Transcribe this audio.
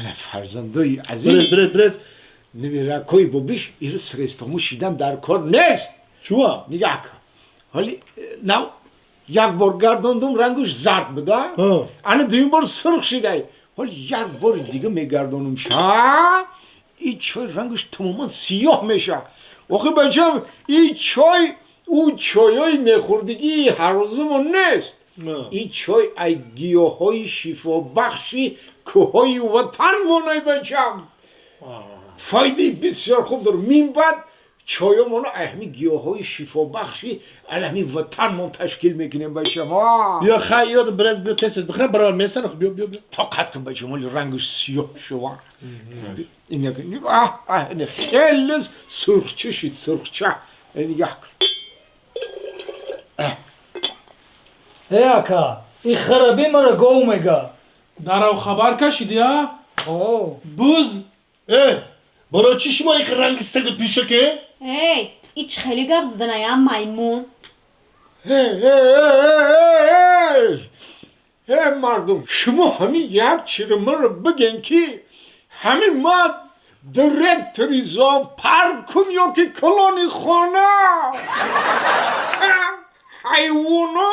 فرزندای برس عزیز برس برس نمیرکوی ببیش ایره سرستامو شیدم در کار نیست چوا نگاه کن حالی نو یک بار گرداندم رنگش زرد بده انا دویم بار سرخ شده حالی یک بار دیگه میگردانم این چای رنگش تماما سیاه میشه آخه بچم این چای او چایای میخوردگی هر روزمون نیست این چای ای گیاه های شفا بخشی که های وطن مونه بچم فایده بسیار خوب داره مین بعد چای مانا اهمی گیاه های شفا بخشی الهمی وطن من تشکیل میکنیم بچم بیا خیاط برس بیا تست بخیر برای میسن بیا بیا بیا طاقت کن بچم ولی رنگش سیاه شوا این نگاه این خیلی سرخچه شید سرخچه نگاه کن ای اکا این خرابی مرا گو میگه درو خبر کشیدی ها؟ بوز برای چی شما این رنگ سگ پیشه که؟ ای ایچ خیلی گپ زدن یا میمون ای مردم شما همین یک چیره مرا بگن که همین ما درکتریزا پرکم یا که کلانی خانه حیوانا